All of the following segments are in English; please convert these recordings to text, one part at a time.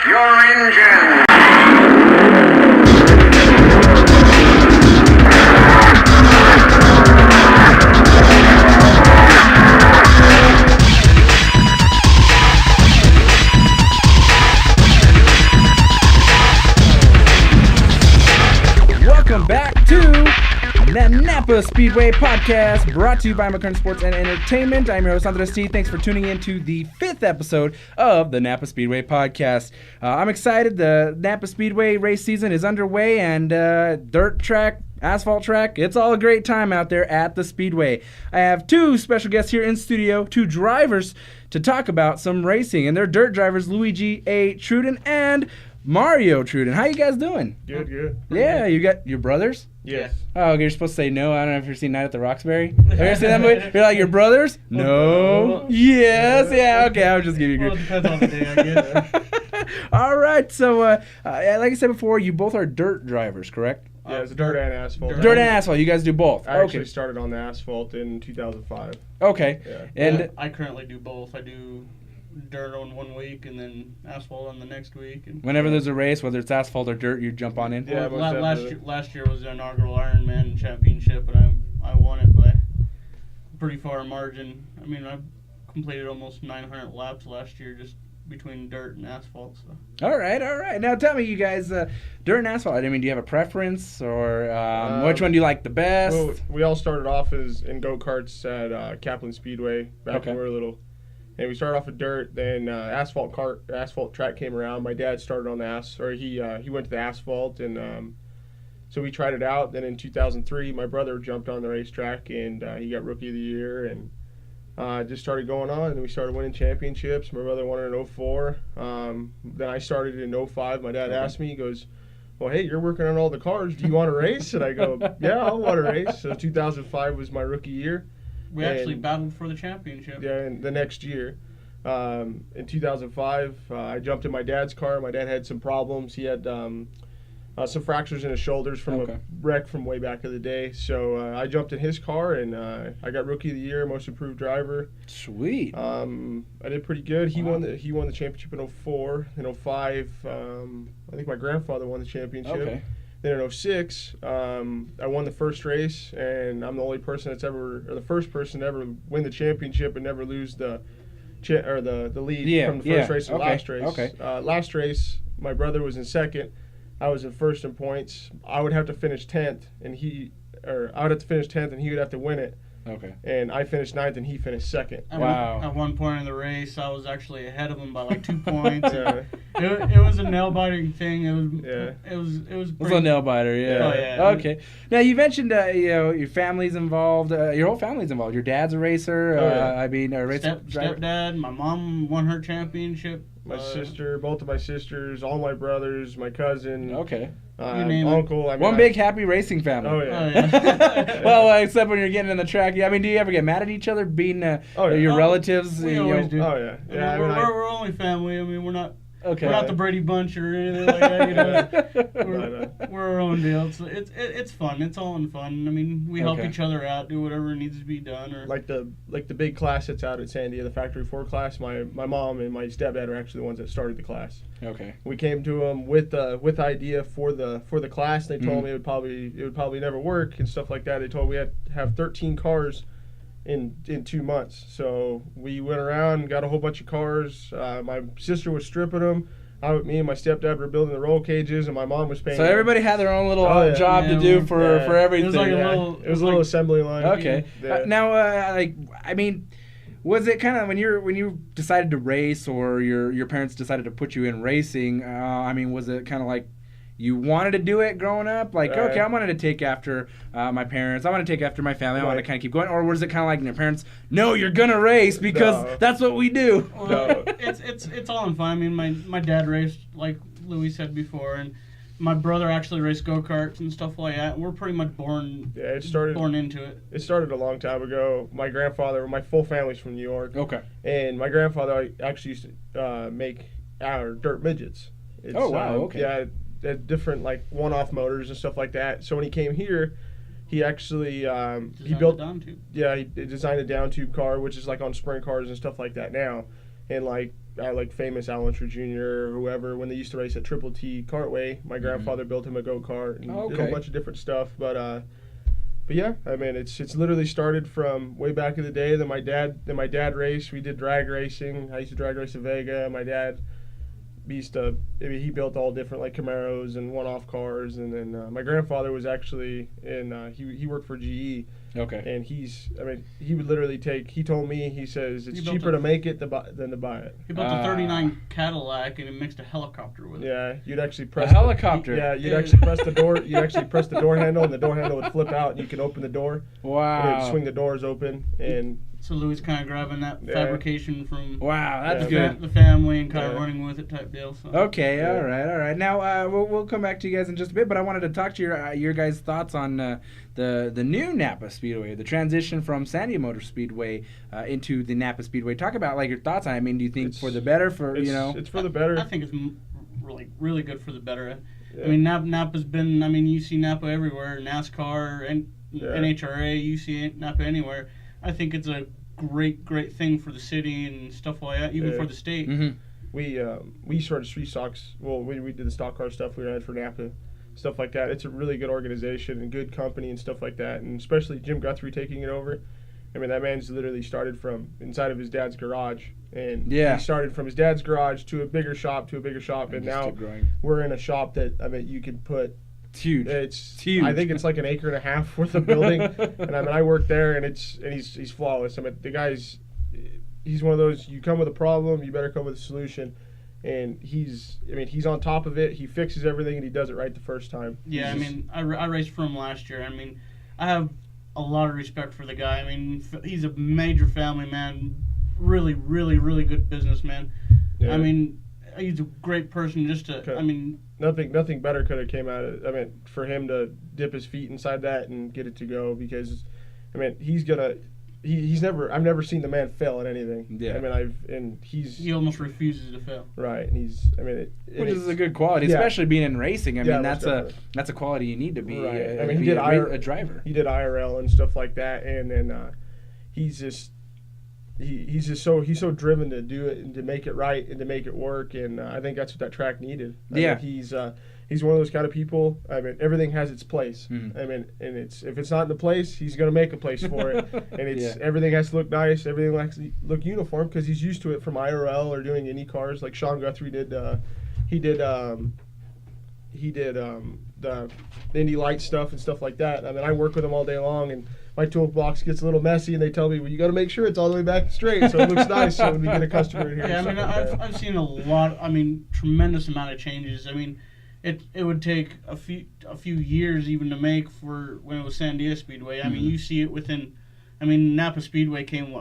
your engine. Welcome back to the NAPA Speedway podcast, brought to you by McCurtain Sports and Entertainment. I'm your host, Andres T. Thanks for tuning in to the 5th episode of the NAPA Speedway podcast. I'm excited. The NAPA Speedway race season is underway, and dirt track, asphalt track, it's all a great time out there at the Speedway. I have two special guests here in studio, two drivers, to talk about some racing, and they're dirt drivers, Luigi A. Truden and Mario Truden. How you guys doing? Good. Yeah, you got your brothers? Yes. Oh, okay, you're supposed to say no. I don't know if you've seen Night at the Roxbury. Have you ever seen that movie? You're like, your brothers? No. Yes. Yeah, okay, I was just giving you a Well, it depends on the day, I guess. All right, so like I said before, you both are dirt drivers, correct? Yeah, it's dirt and asphalt. Dirt and asphalt. You guys do both. I actually Okay. started on the asphalt in 2005. Okay. Yeah. And I currently do both. I do dirt on 1 week and then asphalt on the next week. And whenever there's a race, whether it's asphalt or dirt, you jump on in? Yeah, well, most definitely. last year was the inaugural Ironman championship, and I won it by a pretty far margin. I mean, I completed almost 900 laps last year just between dirt and asphalt. So. All right. Now tell me, you guys, dirt and asphalt, I mean, do you have a preference, or which one do you like the best? Well, we all started off as in go-karts at Kaplan Speedway back when we were little. And we started off with dirt, then asphalt track came around. My dad started on the he went to the asphalt, and so we tried it out. Then in 2003, my brother jumped on the racetrack, and he got Rookie of the Year, and just started going on, and we started winning championships. My brother won it in 04. Then I started in 05. My dad asked me, he goes, well, hey, you're working on all the cars. Do you want to race? And I go, yeah, I want to race. So 2005 was my rookie year. We actually battled for the championship. Yeah, and the next year, in 2005, I jumped in my dad's car. My dad had some problems. He had some fractures in his shoulders from a wreck from way back in the day. So I jumped in his car, and I got Rookie of the Year, Most Improved Driver. Sweet. I did pretty good. He won the championship in 04. In 05, I think my grandfather won the championship. Okay. Then in 06, I won the first race, and I'm the only person the first person to ever win the championship and never lose the lead from the first race to the last race. Okay. Last race, my brother was in second. I was in first in points. I would have to finish 10th, and he would have to win it. Okay. And I finished 9th, and he finished second. At one point in the race, I was actually ahead of him by like 2 points. Yeah. It was a nail-biting thing. It was It's a nail biter, yeah. Oh, yeah. Okay. Now, you mentioned, your family's involved. Your whole family's involved. Your dad's a racer. Oh, yeah. A racer. Stepdad, my mom won her championship. My sister, both of my sisters, all my brothers, my cousin. Okay. You name uncle. I mean, One big happy racing family. Oh, yeah. Oh, yeah. Well, except when you're getting in the track. I mean, do you ever get mad at each other, being your relatives? We always do. Oh, yeah. Yeah, We're only family. I mean, we're not Okay. We're not the Brady Bunch or anything like that. You know, we're our own deal. It's fun. It's all in fun. I mean, we help each other out, do whatever needs to be done. Or like the big class that's out at Sandia, the Factory 4 class. My mom and my stepdad are actually the ones that started the class. Okay. We came to them with idea for the class. They told me it would probably never work and stuff like that. They told me we had to have 13 cars in 2 months. So we went around and got a whole bunch of cars. My sister was stripping them. Me and my stepdad were building the roll cages, and my mom was painting. So everybody had their own little job to do for everything. It was like it was a little assembly line. Okay. Yeah. Now, I mean, was it kind of when you decided to race, or your parents decided to put you in racing? I mean, was it kind of like you wanted to do it growing up? Like, okay, I wanted to take after my parents. I want to take after my family. I want to kind of keep going. Or was it kind of like your parents, no, you're going to race because that's what we do? Well, it's all in fun. I mean, my dad raced, like Louis said before, and my brother actually raced go-karts and stuff like that. We're pretty much born into it. It started a long time ago. My full family's from New York. Okay. And my grandfather actually used to make our dirt midgets. Wow, okay. Yeah, different like one-off motors and stuff like that. So when he came here, he actually he built a down tube. Yeah, he designed a down tube car, which is like on sprint cars and stuff like that now. And like like famous Alan True Jr. or whoever, when they used to race at Triple T Kartway, my grandfather built him a go-kart and did a bunch of different stuff. But yeah, I mean, it's literally started from way back in the day. Then my dad raced. We did drag racing. I used to drag race at Vega. My dad he built all different like Camaros and one-off cars. And then my grandfather was actually he worked for GE. Okay. And he would literally he told me, he says, it's cheaper to make it than to buy it. He built a 39 Cadillac and he mixed a helicopter with it. Yeah, you'd actually press a helicopter. You'd actually press the door. You'd actually press the door handle, and the door handle would flip out, and you could open the door. Wow. And it'd swing the doors open, and so Louis kind of grabbing that fabrication from that's good. The family and kind of running with it type deal. So. Okay, all right. Now we'll come back to you guys in just a bit, but I wanted to talk to your guys' thoughts on the new NAPA Speedway, the transition from San Diego Motor Speedway into the NAPA Speedway. Talk about like your thoughts on it. I mean, do you think for the better? It's for the better. I think it's really good for the better. Yeah. I mean, NAPA's been. I mean, you see NAPA everywhere, NASCAR and NHRA. You see NAPA anywhere. I think it's a great thing for the city and stuff like that, even for the state. Mm-hmm. We started street stocks. Well, we did the stock car stuff. We ran for NAPA, stuff like that. It's a really good organization and good company and stuff like that. And especially Jim Guthrie taking it over. I mean, that man's literally started from inside of his dad's garage. And he started from his dad's garage to a bigger shop, and now we're in a shop that, I mean, you could put. It's huge. It's huge. I think it's like an acre and a half worth of building. And I mean, I work there, and he's flawless. I mean, the guy's one of those, you come with a problem, you better come with a solution. And he's on top of it. He fixes everything, and he does it right the first time. Yeah, I raced for him last year. I mean, I have a lot of respect for the guy. I mean, he's a major family man, really good businessman. Yeah. I mean, he's a great person nothing better could have came out of it. I mean, for him to dip his feet inside that and get it to go, because I mean, I've never seen the man fail at anything. Yeah. I mean, he almost refuses to fail. Right. And which is a good quality, especially being in racing. I mean, that's a quality you need to be. Right. A driver. He did IRL and stuff like that, and then he's so driven to do it and to make it right and to make it work, and I think that's what that track needed. I mean, he's one of those kind of people. I mean, everything has its place. Mm-hmm. I mean, and if it's not in the place, he's going to make a place for it. And everything has to look nice. Everything has to look uniform because he's used to it from IRL or doing any cars like Sean Guthrie did. He did the Indy Light stuff and stuff like that. I mean, I work with him all day long, and my toolbox gets a little messy, and they tell me, well, you got to make sure it's all the way back straight so it looks nice so when we get a customer in here. Yeah, I mean, I've seen a lot, tremendous amount of changes. I mean, it would take a few years even to make for when it was San Diego Speedway. I mean, you see it within, Napa Speedway came,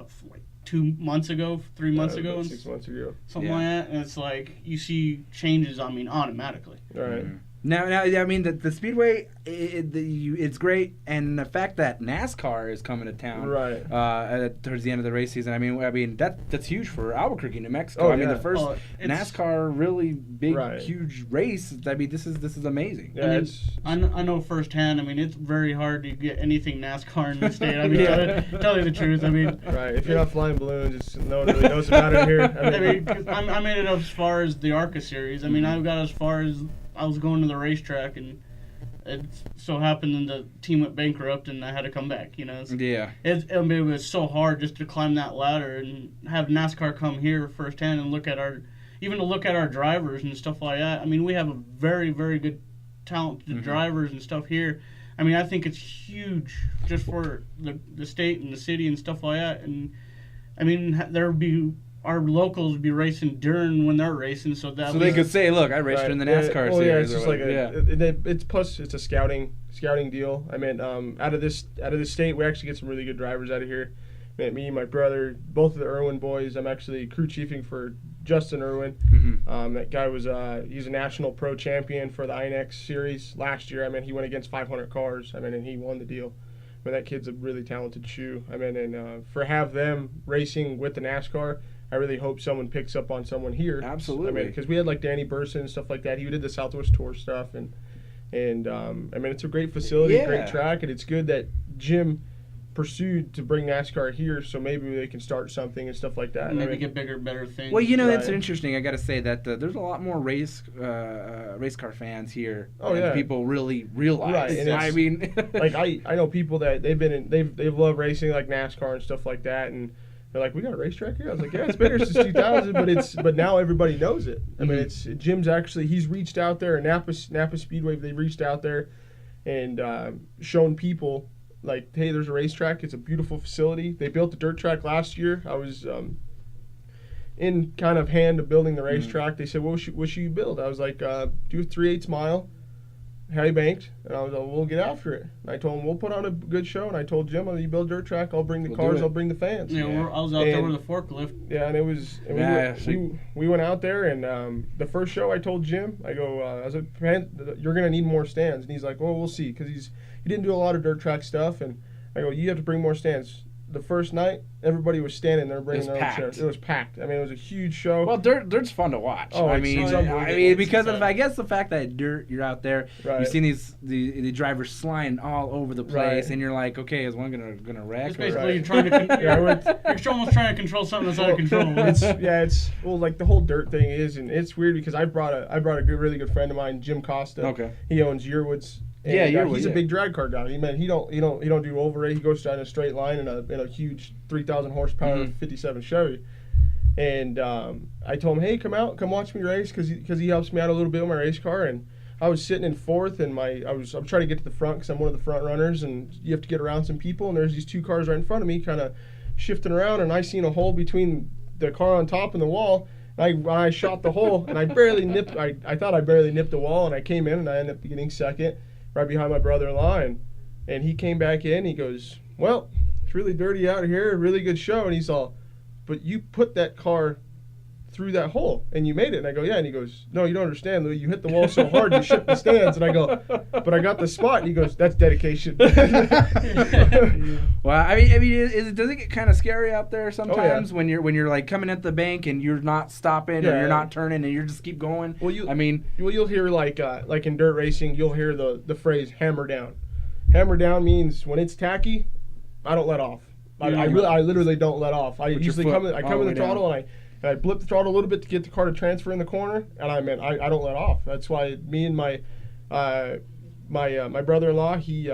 2 months ago, 3 months ago? 6 months ago. Something like that, and it's like, you see changes, automatically. Right. Mm-hmm. Now, I mean, the Speedway, it's great, and the fact that NASCAR is coming to town towards the end of the race season, I mean that's huge for Albuquerque, New Mexico. Oh, I mean, the first NASCAR really big, huge race. I mean, this is amazing. Yeah, I know firsthand. I mean, it's very hard to get anything NASCAR in the state. I mean, tell you the truth. I mean, right. If you're not flying balloons, no one really knows about it here. I made it as far as the ARCA series. I mean, I got as far as I was going to the racetrack, and it so happened that the team went bankrupt, and I had to come back. It was so hard just to climb that ladder and have NASCAR come here firsthand and look at our drivers and stuff like that. I mean, we have a very, very good talented drivers and stuff here. I mean, I think it's huge just for the state and the city and stuff like that. And I mean, our locals would be racing during when they're racing, so they could say, "Look, I raced in the NASCAR series." Yeah, it's just it's a scouting deal. I mean, out of this state, we actually get some really good drivers out of here. Me and my brother, both of the Irwin boys. I'm actually crew chiefing for Justin Irwin. Mm-hmm. That guy he's a national pro champion for the INX series last year. I mean, he went against 500 cars. I mean, and he won the deal. I mean, that kid's a really talented shoe. I mean, and have them racing with the NASCAR. I really hope someone picks up on someone here. Absolutely. I mean, because we had like Danny Burson and stuff like that. He did the Southwest Tour stuff, and I mean, it's a great facility, great track, and it's good that Jim pursued to bring NASCAR here, so maybe they can start something and stuff like that. Maybe get bigger, better things. Well, it's interesting. I got to say that there's a lot more race car fans here than people really realize. Right, I mean, like I know people that they've loved racing like NASCAR and stuff like that, and they're like, we got a racetrack here. I was like, yeah, it's been here since 2000, but now everybody knows it. I mean, Jim's he's reached out there, and NAPA Speedway, they've reached out there and shown people, like, hey, there's a racetrack. It's a beautiful facility. They built the dirt track last year. I was in kind of hand of building the racetrack. They said, what should you build? I was like, do a 3/8 mile, high banked. And I was like, we'll get after it. And I told them, we'll put on a good show. And I told Jim, you build dirt track, I'll bring the cars, I'll bring the fans. Yeah, I was out there with a forklift. Yeah, and we went out there, and the first show I told Jim, I go, you're going to need more stands. And he's like, well, we'll see, because he didn't do a lot of dirt track stuff, and I go, you have to bring more stands. The first night, everybody was standing there bringing their own chairs. It was packed. I mean, it was a huge show. Well, dirt's fun to watch. Oh, I mean, because of I guess the fact that dirt, you're out there, you've seen the drivers sliding all over the place, and you're like, okay, is one gonna wreck? It's basically you're trying to you're almost trying to control something that's out of control. It's like the whole dirt thing is, and it's weird because I brought a really good friend of mine, Jim Costa. Okay. He owns Yearwood's. And, he's a big drag car guy. He don't do over it. He goes down a straight line in a huge 3,000 horsepower 57 Chevy. And I told him, hey, come watch me race, because he helps me out a little bit with my race car. And I was sitting in fourth, and I'm trying to get to the front because I'm one of the front runners, and you have to get around some people. And there's these two cars right in front of me, kind of shifting around, and I seen a hole between the car on top and the wall. I shot the hole, and I barely nipped. I thought I barely nipped the wall, and I came in, and I ended up getting second, right behind my brother-in-law, and he came back in. He goes, well, it's really dirty out here, really good show. And he's all, but you put that car through that hole and you made it. And I go, yeah. And he goes, no, you don't understand, Louis. You hit the wall so hard you shift the stands. And I go, but I got the spot. And he goes, that's dedication. Well, I mean, does it get kind of scary out there sometimes when you're like coming at the bank and you're not stopping or you're not turning and you just keep going? Well, you'll hear like in dirt racing, you'll hear the phrase hammer down. Hammer down means when it's tacky, I don't let off. I literally don't let off. I usually come in the throttle and I blip the throttle a little bit to get the car to transfer in the corner, and I don't let off. That's why me and my brother-in-law, he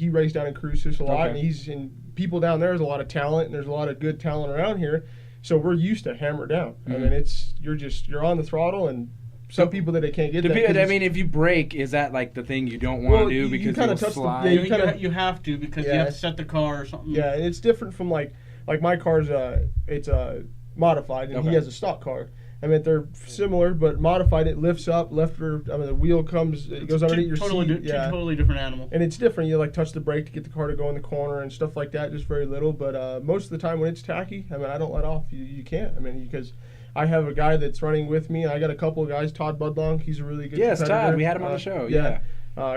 raced down in Cruces a lot, and people down there, there's a lot of talent, and there's a lot of good talent around here, so we're used to hammer down. I mean, you're on the throttle, and some people that they can't get that. I mean, if you brake, is that like the thing you don't want to do because you kind of slide? You have to because you have to set the car or something. Yeah, and it's different from like my car's it's modified, and he has a stock car. I mean, they're similar, but modified, it lifts up, the wheel it goes underneath your seat. Totally different animal. And it's different. You like touch the brake to get the car to go in the corner and stuff like that, just very little. But most of the time when it's tacky, I mean, I don't let off. You can't. I mean, because I have a guy that's running with me. I got a couple of guys. Todd Budlong, he's a really good competitor. Todd. We had him on the show. Yeah.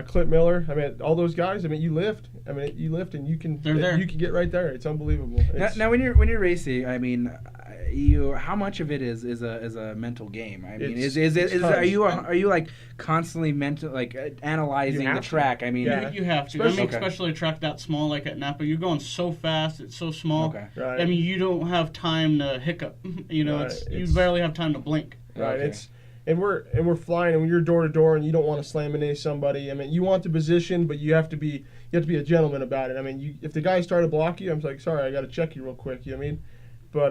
Clint Miller. I mean, all those guys. I mean, you lift. And you can. They're there. You can get right there. It's unbelievable. Now, when you're racing, I mean, how much of it is a mental game? I mean, are you like constantly analyzing the track? I mean, you have to. Especially a track that small like at NAPA, you're going so fast. It's so small. Okay. Right. I mean, you don't have time to hiccup. You barely have time to blink. Right. Okay. And we're flying, and when you're door to door, and you don't want to slam into somebody. I mean, you want the position, but you have to be a gentleman about it. I mean, if the guys try to block you, I'm like, sorry, I got to check you real quick. You know what I mean? But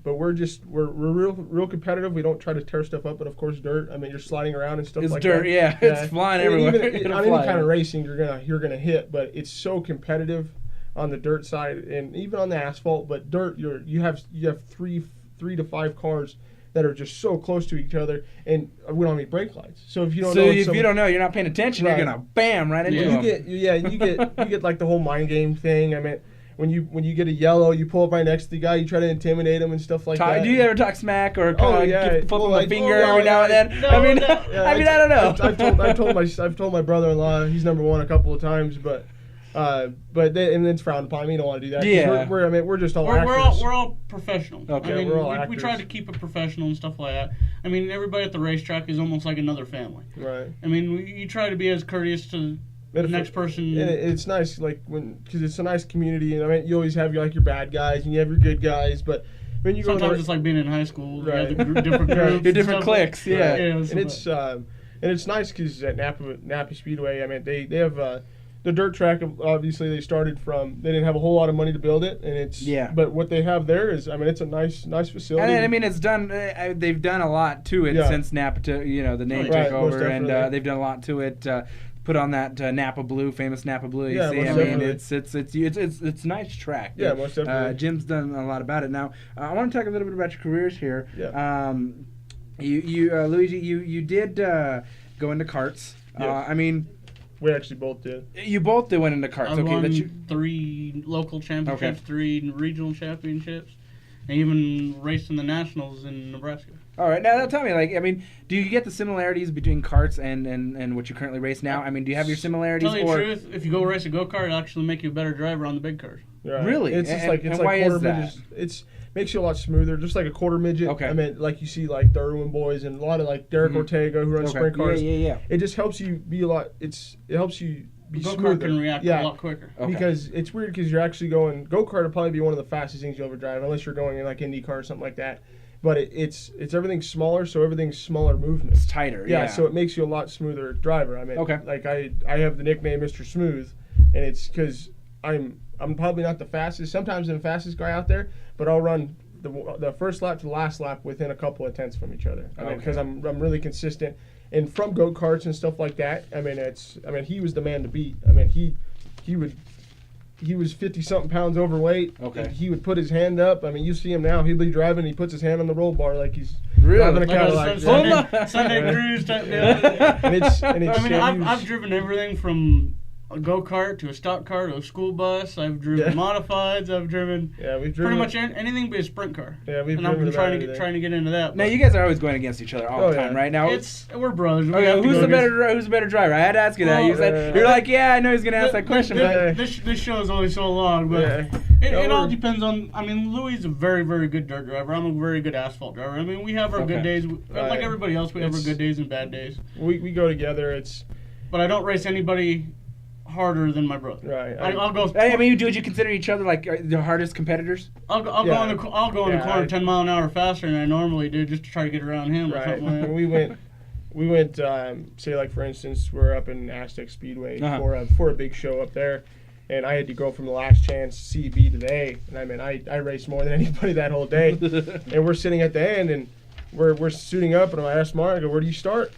we're real competitive. We don't try to tear stuff up. But of course, dirt. I mean, you're sliding around and stuff like that. It's dirt, yeah. It's flying everywhere. Even on any kind of racing, you're gonna hit. But it's so competitive on the dirt side, and even on the asphalt. But dirt, you have 3 to 5 cars that are just so close to each other, and we don't have any brake lights. So if you don't know, you're not paying attention. Right. You're gonna bam right into them. You get like the whole mind game thing. I mean, when you get a yellow, you pull up right next to the guy, you try to intimidate him and stuff like that. Do you ever talk smack or flip him a finger every now and then? I don't know. I've told my brother-in-law he's number one a couple of times, but and it's frowned upon. We don't want to do that. Yeah, we're just all actors. We're all professional. Okay, I mean, we're all actors. We try to keep it professional and stuff like that. I mean, everybody at the racetrack is almost like another family. Right. I mean, you try to be as courteous to the next person. And it's nice, like because it's a nice community, and I mean, you always have your good guys and you have your good guys, but when you sometimes it's like being in high school, right? You have the different groups, your different cliques, yeah. And it's nice because at NAPA Speedway, I mean, they have the dirt track. Obviously, they didn't have a whole lot of money to build it, and but what they have there is, I mean, it's a nice facility. And I mean, it's done. They've done a lot to it since NAPA, the name took over, and they've done a lot to it. Put on that NAPA blue, famous NAPA blue. You see, I mean, it's a nice track. Yeah, most definitely. Jim's done a lot about it. Now, I want to talk a little bit about your careers here. Yeah. Luigi, you did go into karts. Yes. I mean, we actually both did. You both did went into karts. I won 3 local championships, 3 regional championships, and even raced in the nationals in Nebraska. All right, now tell me, like, I mean, do you get the similarities between karts and what you currently race now? I mean, do you have your similarities? Tell you the truth, if you go race a go-kart, it'll actually make you a better driver on the big cars. Right. Really? It's just like why is that? midgets. It makes you a lot smoother, just like a quarter midget. Okay. I mean, like you see like the Irwin boys and a lot of like Derek Ortega who runs sprint cars. Yeah. It just helps you be a lot. It helps you be go-kart smoother. Can react a lot quicker. Okay. Because it's weird because you're actually going go-kart will probably be one of the fastest things you'll ever drive unless you're going in like IndyCar or something like that. But it's everything's smaller, so everything's smaller movement. It's tighter, yeah. So it makes you a lot smoother driver. I mean, like I have the nickname Mr. Smooth, and it's because I'm probably not the fastest. Sometimes I'm the fastest guy out there, but I'll run the first lap to the last lap within a couple of tenths from each other. I mean, because I'm really consistent. And from go-karts and stuff like that, I mean, he was the man to beat. I mean, he was 50-something pounds overweight. Okay. He would put his hand up. I mean, you see him now. He'd be driving. He puts his hand on the roll bar like he's driving a Cadillac. Sunday cruise type deal. I've driven everything from a go-kart to a stock car to a school bus. I've driven modifieds. I've driven pretty much anything but a sprint car. Yeah, and I've been trying to get into that. Now you guys are always going against each other all the time, right? Now we're brothers. Who's the better driver? I had to ask you that. You're like, yeah, I know he's gonna ask that question, but this show is only so long, but it all depends on. I mean, Louis is a very, very good dirt driver. I'm a very good asphalt driver. I mean, we have our good days, like everybody else. We have our good days and bad days. We go together. But I don't race anybody harder than my brother. Right. I'll go. I mean, would you consider each other like the hardest competitors? I'll go in the corner 10 mile an hour faster than I normally do just to try to get around him or something like that. We went. Say like for instance, we're up in NAPA Speedway for a big show up there, and I had to go from the last chance CB to the A, and I mean I raced more than anybody that whole day, and we're sitting at the end and we're suiting up, and I asked Mark, I go, where do you start?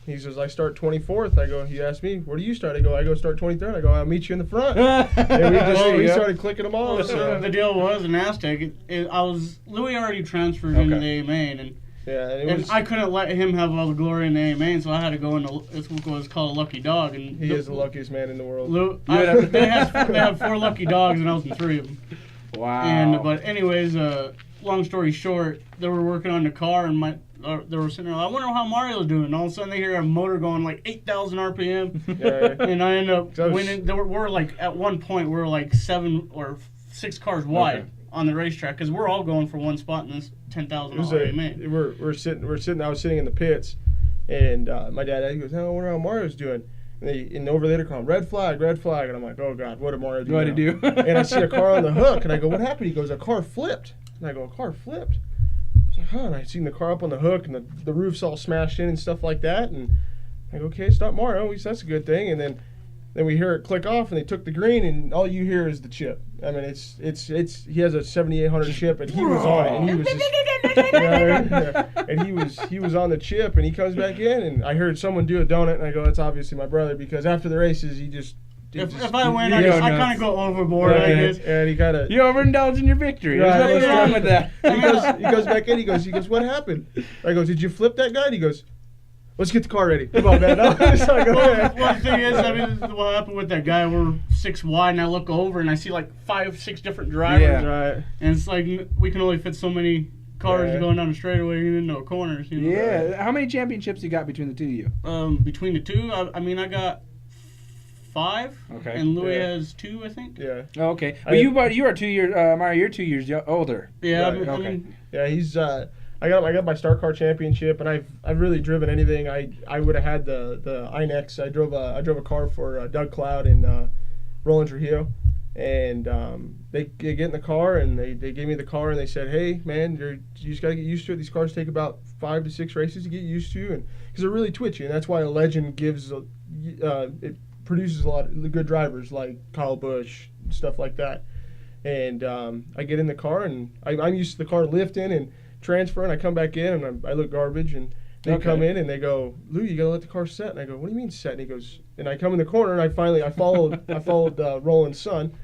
He says, I start 24th. I go, he asked me, where do you start? I go start 23rd. I go, I'll meet you in the front. And we started clicking them all. So the deal was in Aztec, Louis already transferred into the A main, and I couldn't let him have all the glory in the A main, so I had to go into what's called a lucky dog. And he is the luckiest man in the world. They have 4 lucky dogs, and I was in 3 of them. Wow. But anyways, long story short, they were working on the car, and they were sitting there like, I wonder how Mario's doing. And all of a sudden they hear a motor going like 8,000 RPM. And I end up winning. We're like, at one point, we're like 7 or 6 cars wide on the racetrack because we're all going for one spot in this $10,000 main. We're sitting. I was sitting in the pits, and my dad goes, I wonder how Mario's doing. And over there they call him red flag, and I'm like, oh God, what did Mario do? What did he do? And I see a car on the hook, and I go, what happened? He goes, a car flipped. And I go, a car flipped? I was like, and I seen the car up on the hook, and the roof's all smashed in and stuff like that. And I go, okay, it's not Mario. At least that's a good thing. And then we hear it click off, and they took the green, and all you hear is the chip. I mean, it's he has a 7800 chip, and he was on it, and he was just, and he was on the chip, and he comes back in, and I heard someone do a donut, and I go, that's obviously my brother, because after the races, he just. If I win, I kind of go overboard. And he kind of. You overindulge in your victory. There's nothing wrong with that. He goes back in. He goes, what happened? I go, did you flip that guy? And he goes, let's get the car ready. Come on, man. Well, the thing is, I mean, what happened with that guy? We're 6 wide, and I look over, and I see like 5, 6 different drivers. Yeah, right. And it's like we can only fit so many cars going down the straightaway and into corners. You know? Yeah. How many championships you got between the two of you? Between the two, I got 5. Okay. And Louis has 2, I think. Yeah. Oh, okay. But you are 2 years. Mario, you're 2 years older. Yeah. Right. Okay. Yeah, he's. I got my Star Car Championship, and I've really driven anything. I would have had the INEX. I drove a car for Doug Cloud in Roland Trujillo, and they get in the car and they gave me the car and they said, hey man, you just got to get used to it. These cars take about 5 to 6 races to get used to, and because they're really twitchy, and that's why a Legend gives it produces a lot of good drivers like Kyle Busch, stuff like that. And I get in the car and I'm used to the car lifting and transferring. I come back in and I look garbage, and they come in and they go, Lou, you gotta let the car set. And I go, what do you mean set? And he goes, and I come in the corner and I followed Roland's son,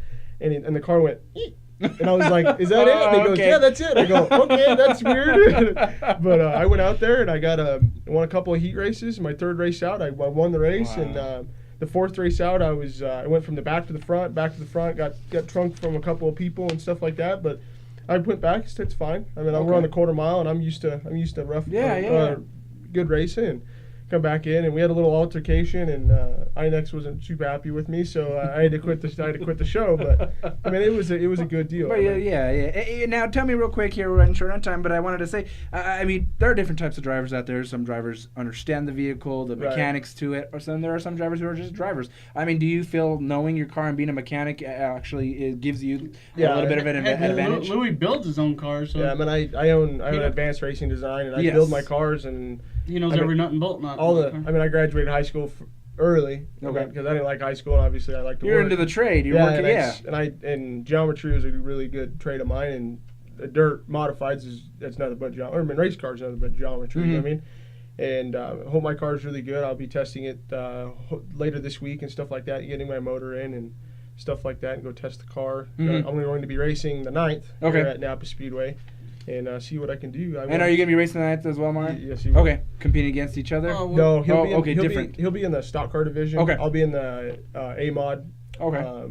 and the car went eek. And I was like, is that it? And he goes, yeah, that's it. I go, okay, that's weird. But I went out there and I won a couple of heat races. My third race out, I won the race. Wow. And the fourth race out, I went from the back to the front, got trunked from a couple of people and stuff like that. But I went back. It's fine. I mean, we're on the quarter mile, and I'm used to rough, good racing. And come back in, and we had a little altercation, and INEX wasn't super happy with me, so I had to quit the show. But I mean, it was a good deal. But yeah. Now tell me real quick here, we're running short on time, but I wanted to say, I mean, there are different types of drivers out there. Some drivers understand the vehicle, the mechanics to it, or there are some drivers who are just drivers. I mean, do you feel knowing your car and being a mechanic actually it gives you a little bit of an advantage? Louis builds his own cars. So. Yeah, I mean, I own Advanced Racing Design, and I build my cars, and he knows every nut and bolt. I graduated high school early because I didn't like high school, and obviously I like to work. You're into the trade. You're working, and geometry was a really good trade of mine, and the dirt modifieds that's nothing but geometry. I mean, race cars nothing but geometry. You know what I mean? And I hope my car is really good. I'll be testing it later this week and stuff like that, getting my motor in and stuff like that, and go test the car. I'm going to be racing the 9th here at NAPA Speedway. And see what I can do. Are you going to be racing the 9th as well, Mario? Yes, he will. Okay, competing against each other? No, he'll be in the stock car division. Okay. I'll be in the A-Mod,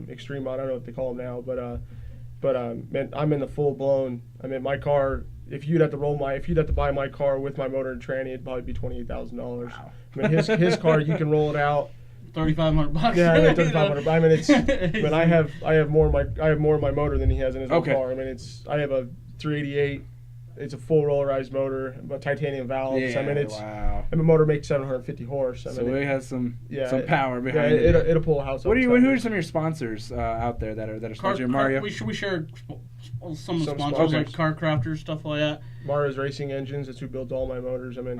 Extreme Mod, I don't know what they call them now, but I'm in the full-blown, I mean, my car, if you'd have to buy my car with my motor and tranny, it'd probably be $28,000. Wow. I mean, his car, you can roll it out. $3,500. Yeah, $3,500. I mean, I have more of my motor than he has in his own car. I mean, I have a 388. It's a full rollerized motor, but titanium valves. Yeah, I mean, wow. And the motor makes 750 horse. So it has some power behind it. It'll pull a house. Who are some of your sponsors out there that are sponsoring Mario? We share some of the sponsors like Car Crafters, stuff like that. Mario's Racing Engines. That's who builds all my motors. I mean,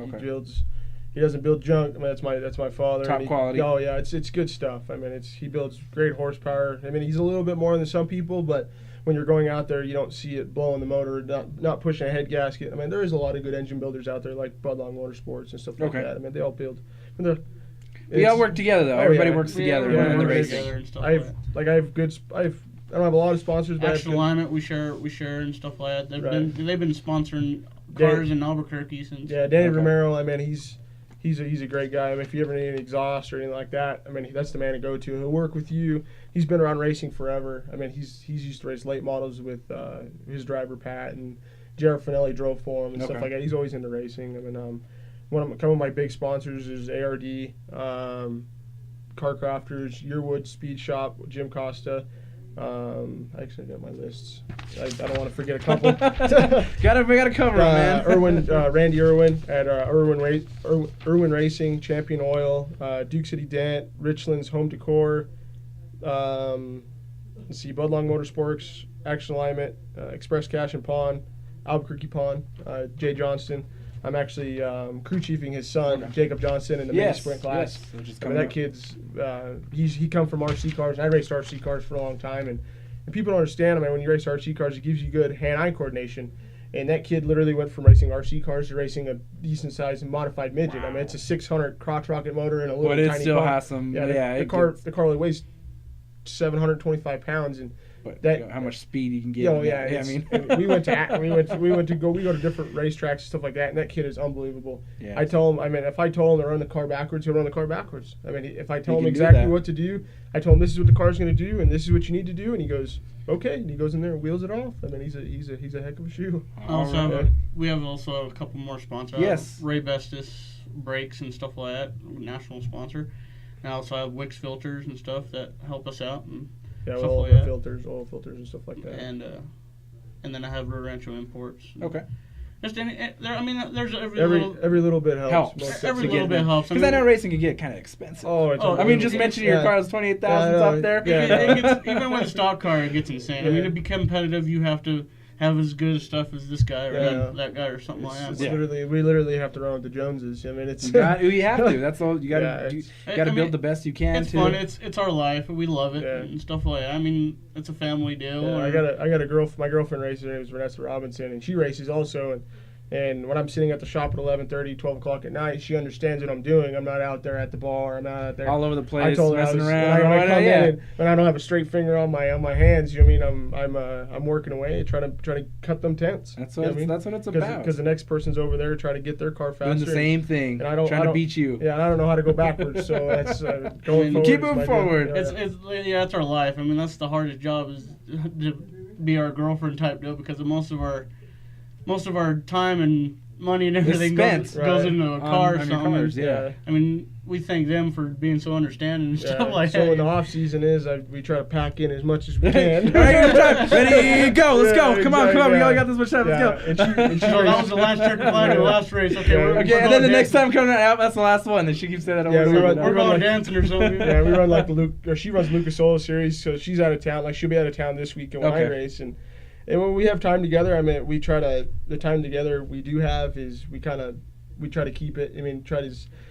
he doesn't build junk. I mean, that's my father. Top quality. Oh yeah, it's good stuff. I mean, he builds great horsepower. I mean, he's a little bit more than some people, but when you're going out there, you don't see it blowing the motor, not pushing a head gasket. I mean, there is a lot of good engine builders out there like Budlong Motorsports and stuff like that. I mean, they all build. We all work together though. Everybody works together in the racing. I don't have a lot of sponsors, but Action Alignment we share and stuff like that. They've been sponsoring cars in Albuquerque since. Yeah, Danny Romero. I mean, he's a great guy. I mean, if you ever need an exhaust or anything like that, I mean, that's the man to go to. He'll work with you. He's been around racing forever. I mean, he's used to race late models with his driver Pat, and Jared Finelli drove for him and stuff like that. He's always into racing. I mean, one of my big sponsors is ARD, Car Crafters, Yearwood Speed Shop, Jim Costa. Actually, I got my lists. I don't want to forget a couple. gotta cover them, man. Randy Irwin at Irwin Racing, Champion Oil, Duke City Dent, Richland's Home Decor. Let's see, Budlong Motorsports, Action Alignment, Express Cash and Pawn, Albuquerque Pawn, Jay Johnston. I'm actually crew chiefing his son, Jacob Johnson, in the mini sprint class. I mean, that kid's he come from RC cars. I raced RC cars for a long time, and people don't understand. I mean, when you race RC cars, it gives you good hand-eye coordination. And that kid literally went from racing RC cars to racing a decent-sized modified midget. Wow. I mean, it's a 600 crotch rocket motor and a little tiny car. But it still has some. The car only weighs 725 pounds, and how much speed you can get. Oh yeah, I mean, we go to different racetracks and stuff like that, and that kid is unbelievable. Yeah, I tell him, I mean, if I told him to run the car backwards, he'll run the car backwards. I mean, if I tell him exactly what to do, I told him this is what the car's going to do, and this is what you need to do, and he goes, okay, and he goes in there and wheels it off. I mean, he's a heck of a shoe. We have also a couple more sponsors. Yes, Ray Vestas brakes and stuff like that, national sponsor. And I also have Wix filters and stuff that help us out and. Yeah, oil filters and stuff like that. And then I have Rio Rancho Imports. Okay. Just I mean, there's every little bit helps. Every little bit helps. Because I know racing can get kind of expensive. I mean, just mentioning your car is $28,000 up there. Even with a stock car, it gets insane. I mean, to be competitive, you have to have as good stuff as this guy or that guy or something like that. We literally have to run with the Joneses. I mean, it's you have to. That's all you got to. You got to build the best you can. It's fun. It's our life. We love it and stuff like that. I mean, it's a family deal. Yeah, I got a girl. My girlfriend races. Her name is Vanessa Robinson, and she races also. And when I'm sitting at the shop at 11:30, 12 o'clock at night, she understands what I'm doing. I'm not out there at the bar. I'm not out there all over the place, I told her messing around. When I come in and I don't have a straight finger on my hands, you know what I mean? I'm working away, trying to cut them tenths. That's what it's about. Because the next person's over there trying to get their car faster. Doing the same thing. And I don't trying to beat you. Yeah, and I don't know how to go backwards. So that's going forward. Keep moving forward. It's our life. I mean, that's the hardest job is to be our girlfriend type deal because most of our time and money and everything goes into a car or something. Cars, yeah. I mean, we thank them for being so understanding and stuff like that. So when the off season is, we try to pack in as much as we can. Ready, go, let's go. Come on. We only got this much time. Let's go. So that was the last check to fly, the last race. Okay, and then the next time coming out, that's the last one. Then she keeps saying that over. We're going dancing or something. Yeah, we run like she runs Lucas Oil series, so she's out of town. Like she'll be out of town this weekend when I race and when we have time together, I mean, the time together we do have is we try to keep it. I mean,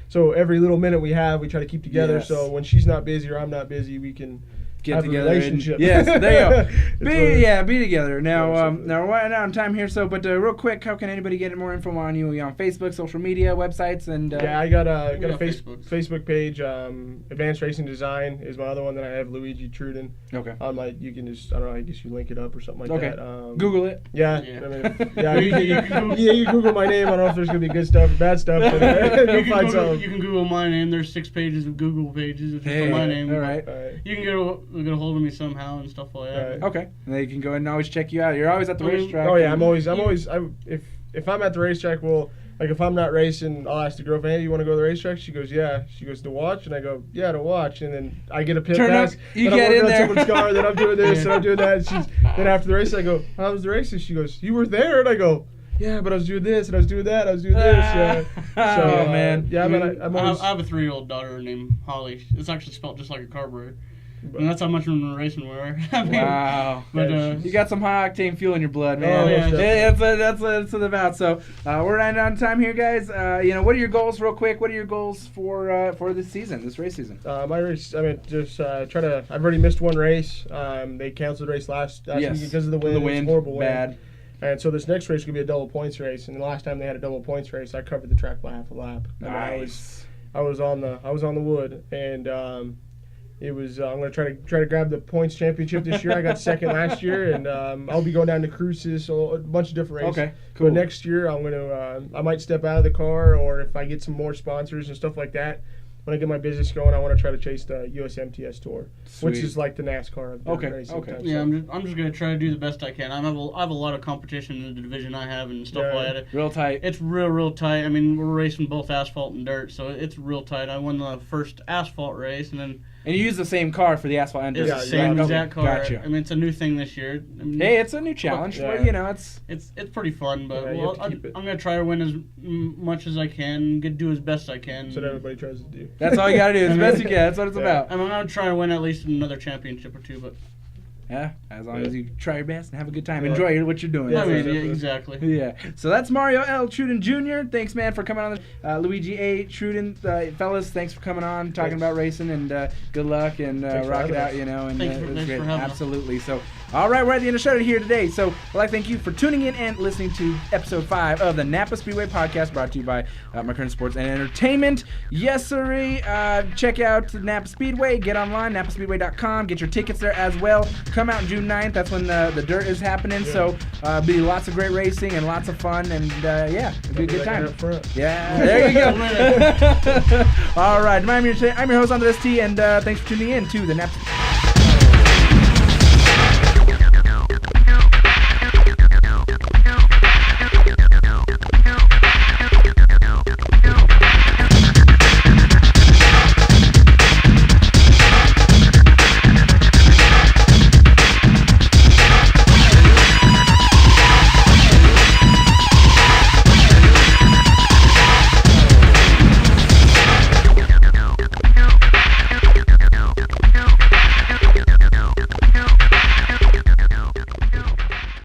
so every little minute we have, we try to keep together. Yes. So when she's not busy or I'm not busy, we can get together. A relationship. Yes, there you go. Be together. Now, we're running out of time here. So, but real quick, how can anybody get more info on you? Are you on Facebook, social media, websites, and? I got a Facebook page. Advanced Racing Design is my other one that I have. Luigi Truden. Okay. You can just I guess you link it up or something like that. Google it. Yeah. I mean, you can Google my name. I don't know if there's gonna be good stuff or bad stuff. But you can Google my name. There's 6 pages of Google pages. If you put my name. All right. You can get a hold of me somehow and stuff like that. Right. Okay. And then you can go and always check you out. You're always at the racetrack. Oh yeah, I'm always. If I'm at the racetrack, like if I'm not racing, I'll ask the girlfriend, "Hey, you want to go to the racetrack?" She goes, "Yeah." She goes, "To watch?" And I go, "Yeah, to watch." And then I get a pit pass. You get in there. Someone's car. Then I'm doing this and I'm doing that. And then after the race, I go, "How was the race?" And she goes, "You were there." And I go, "Yeah, but I was doing this and I was doing that. I was doing this." Oh man. Yeah, but I have a 3-year-old daughter named Holly. It's actually spelled just like a carburetor. And that's how much we're in the racing we are. Wow. But, you got some high octane fuel in your blood, man. Oh, yeah. That's what it's about. So we're running out of time here, guys. What are your goals, real quick? What are your goals for this season, this race season? My race, just try to. I've already missed one race. They canceled the race last week because of the wind. The wind, horrible bad. Wind. And so this next race is going to be a double points race. And the last time they had a double points race, I covered the track by half a lap. Nice. I was on the wood, and it was. I'm going to try to grab the points championship this year. I got second last year, and I'll be going down to Cruces, so a bunch of different races. Okay, cool. But next year, I'm going to. I might step out of the car, or if I get some more sponsors and stuff like that. When I get my business going, I want to try to chase the USMTS Tour, which is like the NASCAR of racing. Okay. Yeah, I'm just gonna try to do the best I can. I have a lot of competition in the division I have and stuff like that. Real tight. It's real tight. I mean, we're racing both asphalt and dirt, so it's real tight. I won the first asphalt race, and then. And you use the same car for the asphalt and dirt. It's the same exact car. Gotcha. I mean, it's a new thing this year. I mean, hey, it's a new challenge. But, it's pretty fun. But I'm gonna try to win as much as I can, do as best I can. That's what everybody tries to do. That's all you gotta do. As best you can. That's what it's about. I'm gonna try to win at least another championship or 2, but. Yeah, as long as you try your best and have a good time. Enjoy what you're doing. Yeah, exactly. Yeah. So that's Mario L. Truden Jr. Thanks, man, for coming on. Luigi A. Truden, fellas, thanks for coming on, talking about racing, and good luck, and rock it out, And thanks for having Absolutely. So, all right, we're at the end of the show here today. So, I'd like to thank you for tuning in and listening to episode 5 of the NAPA Speedway podcast, brought to you by McKern Sports and Entertainment. Yes, sirree. Check out NAPA Speedway. Get online, napaspeedway.com. Get your tickets there as well. Come out June 9th. That's when the dirt is happening. Yeah. So be lots of great racing and lots of fun, and it'll be a good time. Yeah, there you go. All right, I'm your host Andres T, and thanks for tuning in to the NAPA.